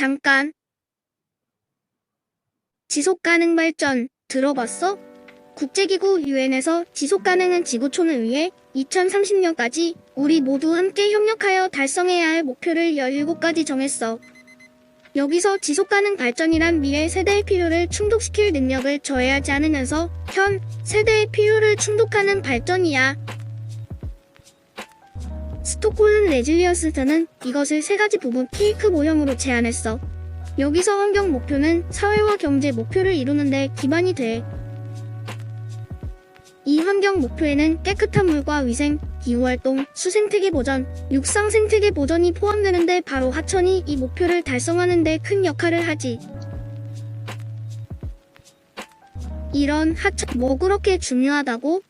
잠깐. 지속가능 발전 들어봤어? 국제기구 유엔에서 지속가능한 지구촌을 위해 2030년까지 우리 모두 함께 협력하여 달성해야 할 목표를 17가지 정했어. 여기서 지속가능 발전이란 미래 세대의 필요를 충족시킬 능력을 저해하지 않으면서 현 세대의 필요를 충족하는 발전이야. 스톡홀름 레질리언스는 이것을 3가지 부분 케이크 모형으로 제안했어. 여기서 환경 목표는 사회와 경제 목표를 이루는 데 기반이 돼. 이 환경 목표에는 깨끗한 물과 위생, 기후활동, 수생태계 보전, 육상 생태계 보전이 포함되는데 바로 하천이 이 목표를 달성하는 데 큰 역할을 하지. 이런 하천 뭐 그렇게 중요하다고?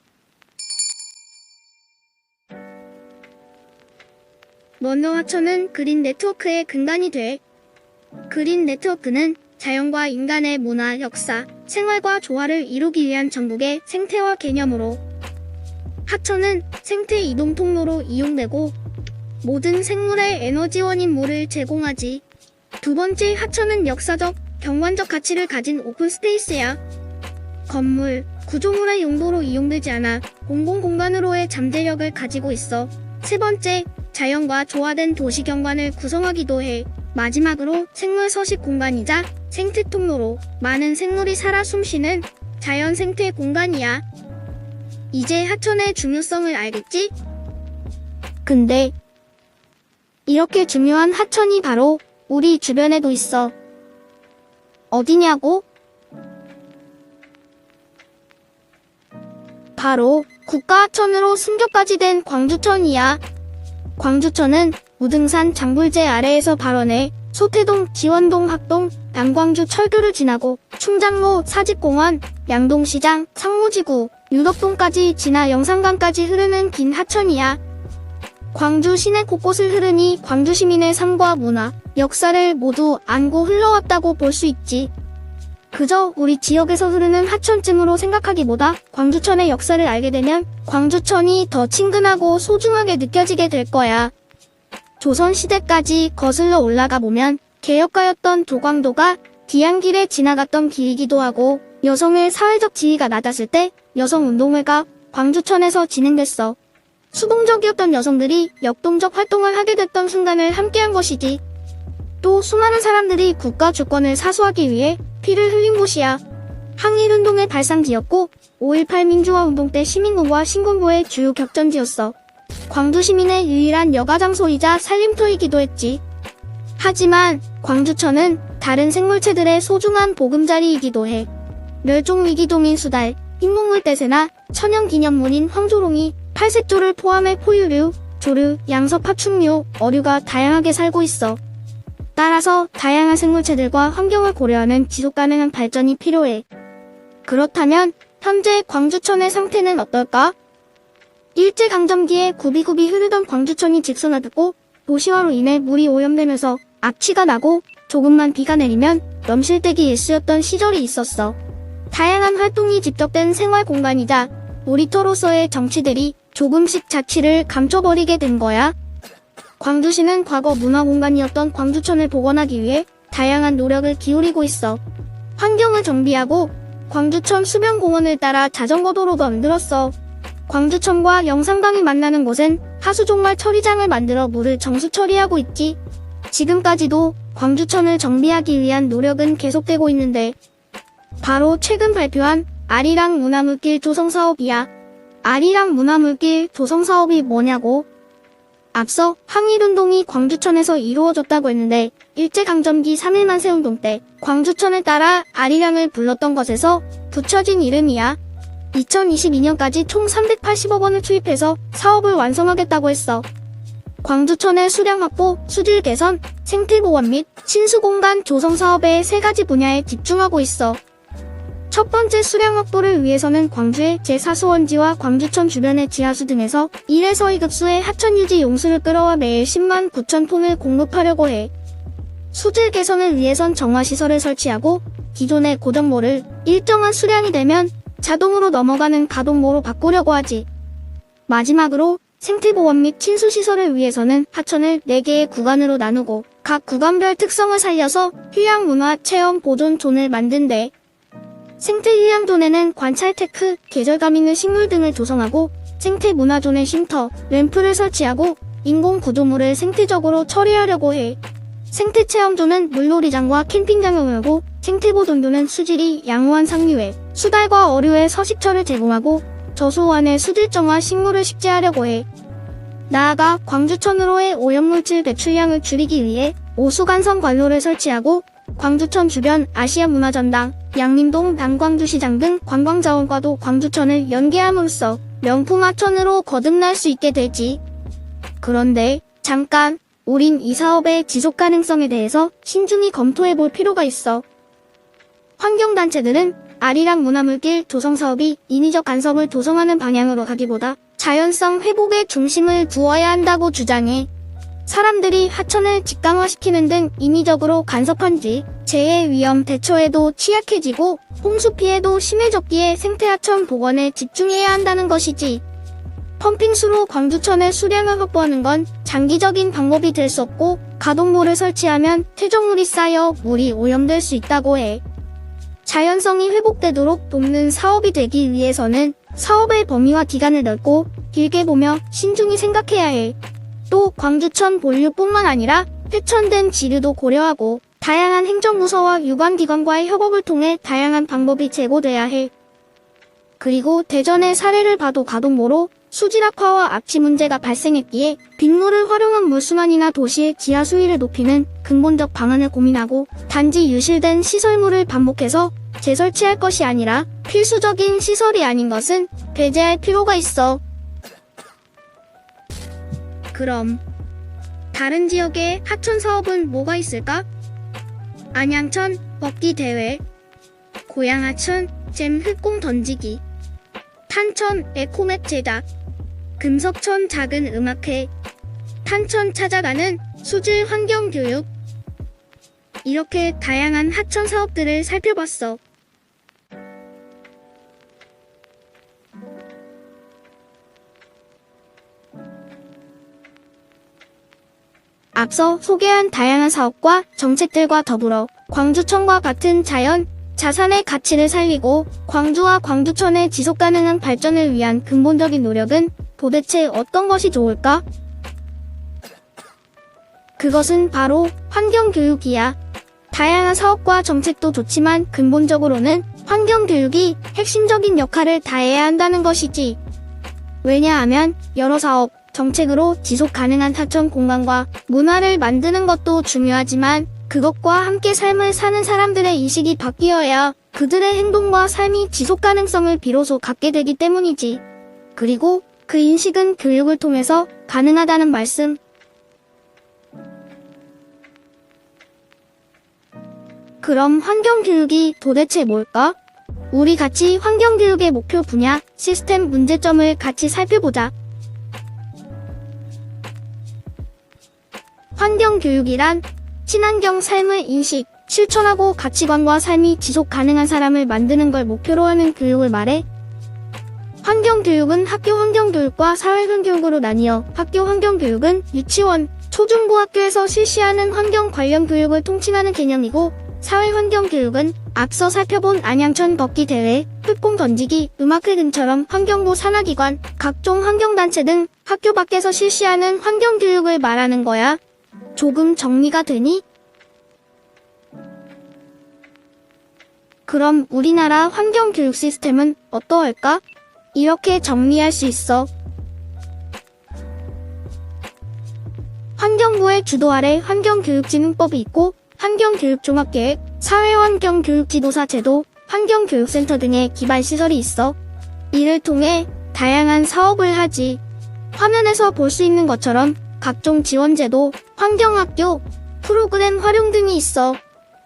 먼저 하천은 그린 네트워크의 근간이 돼. 그린 네트워크는 자연과 인간의 문화, 역사, 생활과 조화를 이루기 위한 전국의 생태화 개념으로 하천은 생태 이동 통로로 이용되고 모든 생물의 에너지원인 물을 제공하지. 두 번째, 하천은 역사적, 경관적 가치를 가진 오픈 스페이스야. 건물, 구조물의 용도로 이용되지 않아 공공공간으로의 잠재력을 가지고 있어. 세 번째, 자연과 조화된 도시 경관을 구성하기도 해. 마지막으로 생물 서식 공간이자 생태 통로로 많은 생물이 살아 숨쉬는 자연 생태 공간이야. 이제 하천의 중요성을 알겠지? 근데 이렇게 중요한 하천이 바로 우리 주변에도 있어. 어디냐고? 바로 국가하천으로 승격까지 된 광주천이야. 광주천은 무등산 장불재 아래에서 발원해 소태동, 지원동, 학동, 남광주 철교를 지나고 충장로, 사직공원, 양동시장, 상무지구, 유덕동까지 지나 영산강까지 흐르는 긴 하천이야. 광주 시내 곳곳을 흐르니 광주 시민의 삶과 문화, 역사를 모두 안고 흘러왔다고 볼 수 있지. 그저 우리 지역에서 흐르는 하천쯤으로 생각하기보다 광주천의 역사를 알게 되면 광주천이 더 친근하고 소중하게 느껴지게 될 거야. 조선시대까지 거슬러 올라가 보면 개혁가였던 도광도가 귀향길에 지나갔던 길이기도 하고 여성의 사회적 지위가 낮았을 때 여성운동회가 광주천에서 진행됐어. 수동적이었던 여성들이 역동적 활동을 하게 됐던 순간을 함께한 것이지. 또 수많은 사람들이 국가 주권을 사수하기 위해 피를 흘린 곳이야. 항일운동의 발상지였고 5.18 민주화운동 때 시민군과 신군부의 주요 격전지였어. 광주 시민의 유일한 여가 장소이자 살림터이기도 했지. 하지만 광주천은 다른 생물체들의 소중한 보금자리이기도 해. 멸종위기동인 수달, 흰목물대새나 천연기념물인 황조롱이 팔색조를 포함해 포유류, 조류, 양서, 파충류, 어류가 다양하게 살고 있어. 따라서 다양한 생물체들과 환경을 고려하는 지속가능한 발전이 필요해. 그렇다면 현재 광주천의 상태는 어떨까? 일제강점기에 굽이굽이 흐르던 광주천이 직선화됐고 도시화로 인해 물이 오염되면서 악취가 나고 조금만 비가 내리면 넘실대기 일쑤였던 시절이 있었어. 다양한 활동이 집적된 생활 공간이자 놀이터로서의 정치들이 조금씩 자취를 감춰버리게 된 거야. 광주시는 과거 문화공간이었던 광주천을 복원하기 위해 다양한 노력을 기울이고 있어. 환경을 정비하고 광주천 수변공원을 따라 자전거도로도 만들었어. 광주천과 영산강이 만나는 곳엔 하수종말 처리장을 만들어 물을 정수 처리하고 있지. 지금까지도 광주천을 정비하기 위한 노력은 계속되고 있는데 바로 최근 발표한 아리랑 문화물길 조성사업이야. 아리랑 문화물길 조성사업이 뭐냐고? 앞서 항일운동이 광주천에서 이루어졌다고 했는데 일제강점기 3.1 만세운동 때 광주천을 따라 아리랑을 불렀던 것에서 붙여진 이름이야. 2022년까지 총 380억 원을 투입해서 사업을 완성하겠다고 했어. 광주천의 수량 확보, 수질 개선, 생태보완 및 친수공간 조성 사업의 3가지 분야에 집중하고 있어. 첫 번째 수량 확보를 위해서는 광주의 제4수원지와 광주천 주변의 지하수 등에서 1에서 2급수의 하천 유지 용수를 끌어와 매일 10만 9천 톤을 공급하려고 해. 수질 개선을 위해선 정화시설을 설치하고 기존의 고정모를 일정한 수량이 되면 자동으로 넘어가는 가동모로 바꾸려고 하지. 마지막으로 생태보원 및 친수시설을 위해서는 하천을 4개의 구간으로 나누고 각 구간별 특성을 살려서 휴양문화 체험 보존존을 만든대. 생태휴양존에는 관찰 테크, 계절감 있는 식물 등을 조성하고 생태문화존에 쉼터, 램프를 설치하고 인공구조물을 생태적으로 처리하려고 해. 생태체험존은 물놀이장과 캠핑장을 열고 생태보존존은 수질이 양호한 상류에 수달과 어류의 서식처를 제공하고 저소환의 수질정화 식물을 식재하려고 해. 나아가 광주천으로의 오염물질 배출량을 줄이기 위해 오수관성 관로를 설치하고 광주천 주변 아시아문화전당, 양림동 남광주시장 등 관광자원과도 광주천을 연계함으로써 명품 하천으로 거듭날 수 있게 되지. 그런데 잠깐, 우린 이 사업의 지속 가능성에 대해서 신중히 검토해 볼 필요가 있어. 환경단체들은 아리랑 문화물길 조성 사업이 인위적 간섭을 조성하는 방향으로 가기보다 자연성 회복에 중심을 두어야 한다고 주장해. 사람들이 하천을 직강화시키는 등 인위적으로 간섭한 뒤 재해 위험 대처에도 취약해지고 홍수 피해도 심해졌기에 생태하천 복원에 집중해야 한다는 것이지. 펌핑수로 광주천의 수량을 확보하는 건 장기적인 방법이 될 수 없고 가동모를 설치하면 퇴적물이 쌓여 물이 오염될 수 있다고 해. 자연성이 회복되도록 돕는 사업이 되기 위해서는 사업의 범위와 기간을 넓고 길게 보며 신중히 생각해야 해. 또 광주천 본류뿐만 아니라 폐천된 지류도 고려하고 다양한 행정부서와 유관기관과의 협업을 통해 다양한 방법이 제고돼야 해. 그리고 대전의 사례를 봐도 가동모로 수질 악화와 압치 문제가 발생했기에 빗물을 활용한 물순환이나 도시의 지하 수위를 높이는 근본적 방안을 고민하고 단지 유실된 시설물을 반복해서 재설치할 것이 아니라 필수적인 시설이 아닌 것은 배제할 필요가 있어. 그럼 다른 지역의 하천 사업은 뭐가 있을까? 안양천 걷기 대회, 고양하천 잼 흙공 던지기, 탄천 에코맵 제작, 금석천 작은 음악회, 탄천 찾아가는 수질 환경 교육. 이렇게 다양한 하천 사업들을 살펴봤어. 앞서 소개한 다양한 사업과 정책들과 더불어 광주천과 같은 자연, 자산의 가치를 살리고 광주와 광주천의 지속가능한 발전을 위한 근본적인 노력은 도대체 어떤 것이 좋을까? 그것은 바로 환경교육이야. 다양한 사업과 정책도 좋지만 근본적으로는 환경교육이 핵심적인 역할을 다해야 한다는 것이지. 왜냐하면 여러 사업, 정책으로 지속 가능한 하천 공간과 문화를 만드는 것도 중요하지만 그것과 함께 삶을 사는 사람들의 인식이 바뀌어야 그들의 행동과 삶이 지속 가능성을 비로소 갖게 되기 때문이지. 그리고 그 인식은 교육을 통해서 가능하다는 말씀. 그럼 환경교육이 도대체 뭘까? 우리 같이 환경교육의 목표 분야, 시스템 문제점을 같이 살펴보자. 환경교육이란 친환경 삶의 인식, 실천하고 가치관과 삶이 지속 가능한 사람을 만드는 걸 목표로 하는 교육을 말해. 환경교육은 학교 환경교육과 사회환경교육으로 나뉘어 학교 환경교육은 유치원, 초중고학교에서 실시하는 환경 관련 교육을 통칭하는 개념이고 사회환경교육은 앞서 살펴본 안양천 걷기 대회, 흙공 던지기, 음악회 등처럼 환경부 산하기관, 각종 환경단체 등 학교 밖에서 실시하는 환경교육을 말하는 거야. 조금 정리가 되니? 그럼 우리나라 환경교육 시스템은 어떠할까? 이렇게 정리할 수 있어. 환경부의 주도 아래 환경교육진흥법이 있고 환경교육종합계획, 사회환경교육지도사 제도, 환경교육센터 등의 기반시설이 있어. 이를 통해 다양한 사업을 하지. 화면에서 볼 수 있는 것처럼 각종 지원제도, 환경학교, 프로그램 활용 등이 있어.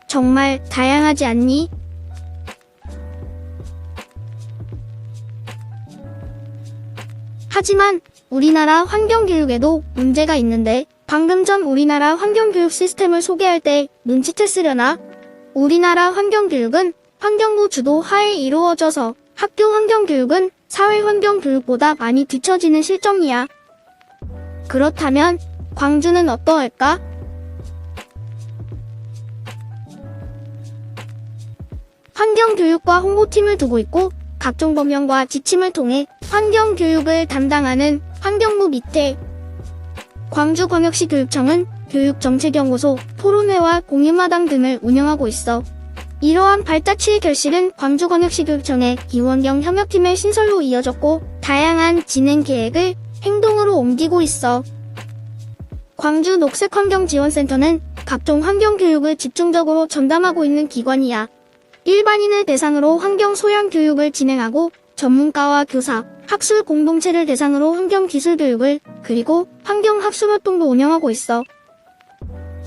정말 다양하지 않니? 하지만 우리나라 환경교육에도 문제가 있는데 방금 전 우리나라 환경교육 시스템을 소개할 때 눈치챘으려나? 우리나라 환경교육은 환경부 주도 하에 이루어져서 학교 환경교육은 사회환경교육보다 많이 뒤처지는 실정이야. 그렇다면 광주는 어떠할까? 환경교육과 홍보팀을 두고 있고 각종 법령과 지침을 통해 환경교육을 담당하는 환경부 밑에 광주광역시 교육청은 교육정책연구소, 토론회와 공유마당 등을 운영하고 있어. 이러한 발자취의 결실은 광주광역시 교육청의 기후환경 협력팀의 신설로 이어졌고 다양한 진행 계획을 행동으로 옮기고 있어. 광주 녹색환경지원센터는 각종 환경교육을 집중적으로 전담하고 있는 기관이야. 일반인을 대상으로 환경 소양 교육을 진행하고 전문가와 교사, 학술 공동체를 대상으로 환경기술 교육을 그리고 환경학술 활동도 운영하고 있어.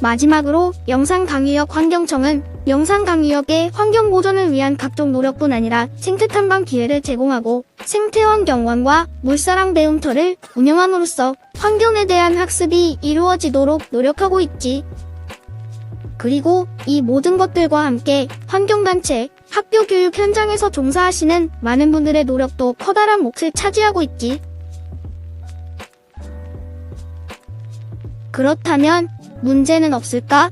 마지막으로 영산강유역 환경청은 영산강유역의 환경 보존을 위한 각종 노력뿐 아니라 생태 탐방 기회를 제공하고 생태환경원과 물사랑 배움터를 운영함으로써 환경에 대한 학습이 이루어지도록 노력하고 있지. 그리고 이 모든 것들과 함께 환경단체, 학교 교육 현장에서 종사하시는 많은 분들의 노력도 커다란 몫을 차지하고 있지. 그렇다면 문제는 없을까?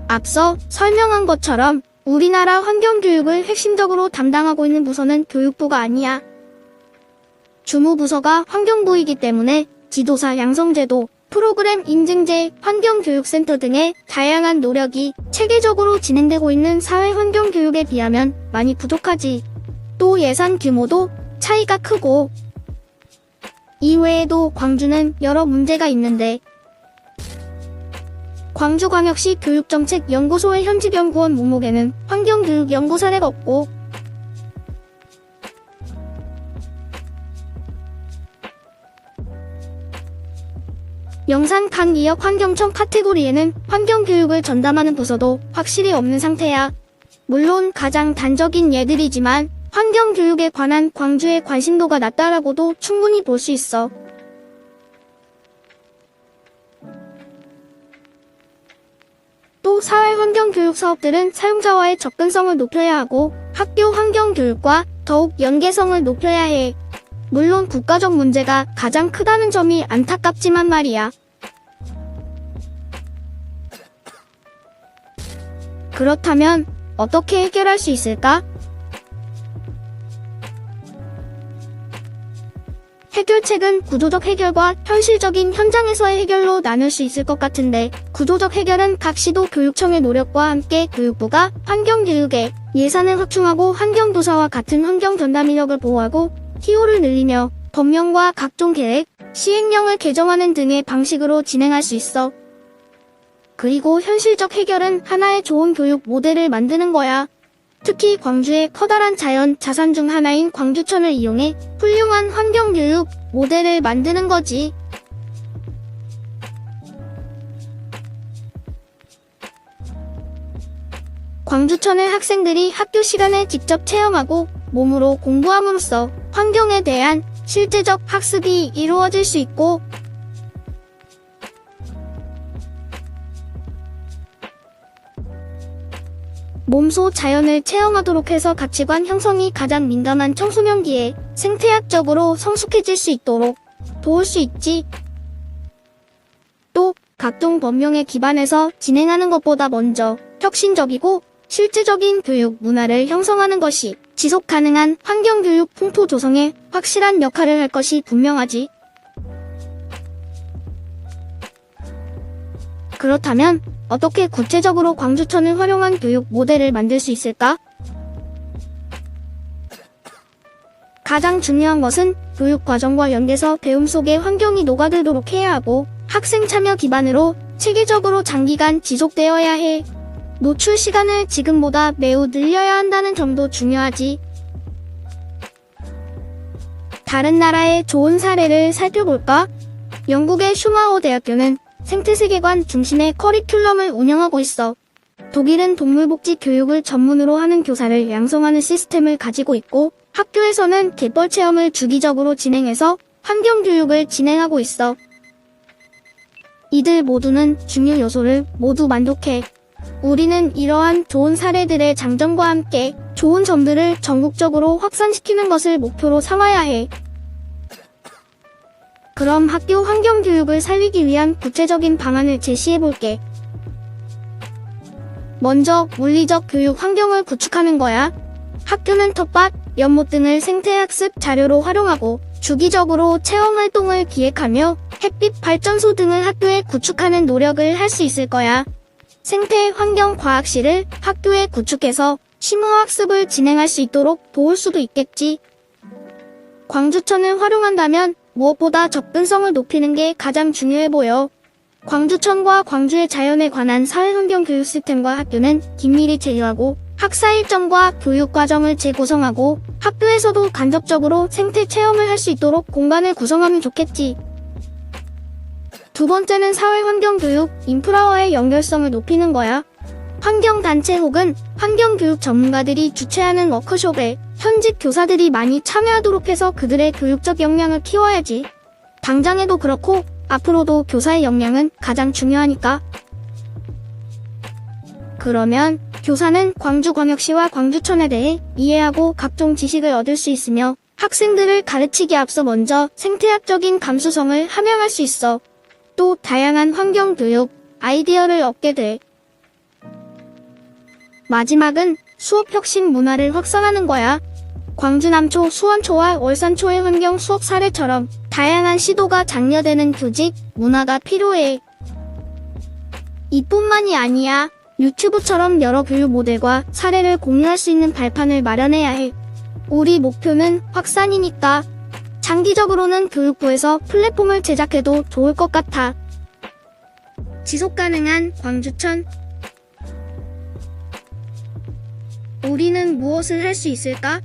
앞서 설명한 것처럼 우리나라 환경교육을 핵심적으로 담당하고 있는 부서는 교육부가 아니야. 주무부서가 환경부이기 때문에 지도사 양성제도, 프로그램 인증제, 환경교육센터 등의 다양한 노력이 체계적으로 진행되고 있는 사회환경교육에 비하면 많이 부족하지. 또 예산 규모도 차이가 크고 이외에도 광주는 여러 문제가 있는데 광주광역시 교육정책연구소의 현직 연구원 목록에는 환경교육 연구 사례가 없고 영산강이역 환경청 카테고리에는 환경교육을 전담하는 부서도 확실히 없는 상태야. 물론 가장 단적인 예들이지만 환경교육에 관한 광주의 관심도가 낮다라고도 충분히 볼 수 있어. 또 사회환경교육 사업들은 사용자와의 접근성을 높여야 하고 학교 환경교육과 더욱 연계성을 높여야 해. 물론 국가적 문제가 가장 크다는 점이 안타깝지만 말이야. 그렇다면 어떻게 해결할 수 있을까? 해결책은 구조적 해결과 현실적인 현장에서의 해결로 나눌 수 있을 것 같은데 구조적 해결은 각 시도 교육청의 노력과 함께 교육부가 환경교육에 예산을 확충하고 환경도사와 같은 환경 전담 인력을 보호하고 티오를 늘리며 법령과 각종 계획, 시행령을 개정하는 등의 방식으로 진행할 수 있어. 그리고 현실적 해결은 하나의 좋은 교육 모델을 만드는 거야. 특히 광주의 커다란 자연 자산 중 하나인 광주천을 이용해 훌륭한 환경교육 모델을 만드는 거지. 광주천을 학생들이 학교 시간에 직접 체험하고 몸으로 공부함으로써 환경에 대한 실제적 학습이 이루어질 수 있고 몸소 자연을 체험하도록 해서 가치관 형성이 가장 민감한 청소년기에 생태학적으로 성숙해질 수 있도록 도울 수 있지. 또 각종 법령에 기반해서 진행하는 것보다 먼저 혁신적이고 실제적인 교육 문화를 형성하는 것이 지속 가능한 환경교육 풍토 조성에 확실한 역할을 할 것이 분명하지. 그렇다면 어떻게 구체적으로 광주천을 활용한 교육 모델을 만들 수 있을까? 가장 중요한 것은 교육 과정과 연계서 배움 속에 환경이 녹아들도록 해야 하고 학생 참여 기반으로 체계적으로 장기간 지속되어야 해. 노출 시간을 지금보다 매우 늘려야 한다는 점도 중요하지. 다른 나라의 좋은 사례를 살펴볼까? 영국의 슈마호 대학교는 생태세계관 중심의 커리큘럼을 운영하고 있어. 독일은 동물복지 교육을 전문으로 하는 교사를 양성하는 시스템을 가지고 있고 학교에서는 갯벌 체험을 주기적으로 진행해서 환경교육을 진행하고 있어. 이들 모두는 중요 요소를 모두 만족해. 우리는 이러한 좋은 사례들의 장점과 함께 좋은 점들을 전국적으로 확산시키는 것을 목표로 삼아야 해. 그럼 학교 환경교육을 살리기 위한 구체적인 방안을 제시해볼게. 먼저 물리적 교육 환경을 구축하는 거야. 학교는 텃밭, 연못 등을 생태학습 자료로 활용하고 주기적으로 체험활동을 기획하며 햇빛 발전소 등을 학교에 구축하는 노력을 할 수 있을 거야. 생태환경과학실을 학교에 구축해서 심화학습을 진행할 수 있도록 도울 수도 있겠지. 광주천을 활용한다면 무엇보다 접근성을 높이는 게 가장 중요해 보여. 광주천과 광주의 자연에 관한 사회환경 교육 시스템과 학교는 긴밀히 제휴하고 학사 일정과 교육 과정을 재구성하고 학교에서도 간접적으로 생태 체험을 할 수 있도록 공간을 구성하면 좋겠지. 두 번째는 사회환경 교육, 인프라와의 연결성을 높이는 거야. 환경단체 혹은 환경교육 전문가들이 주최하는 워크숍에 현직 교사들이 많이 참여하도록 해서 그들의 교육적 역량을 키워야지. 당장에도 그렇고 앞으로도 교사의 역량은 가장 중요하니까. 그러면 교사는 광주광역시와 광주천에 대해 이해하고 각종 지식을 얻을 수 있으며 학생들을 가르치기에 앞서 먼저 생태학적인 감수성을 함양할 수 있어. 또 다양한 환경교육 아이디어를 얻게 돼. 마지막은 수업 혁신 문화를 확산하는 거야. 광주 남초, 수원초와 월산초의 환경 수업 사례처럼 다양한 시도가 장려되는 교직, 문화가 필요해. 이뿐만이 아니야. 유튜브처럼 여러 교육 모델과 사례를 공유할 수 있는 발판을 마련해야 해. 우리 목표는 확산이니까 장기적으로는 교육부에서 플랫폼을 제작해도 좋을 것 같아. 지속가능한 광주천. 우리는 무엇을 할 수 있을까?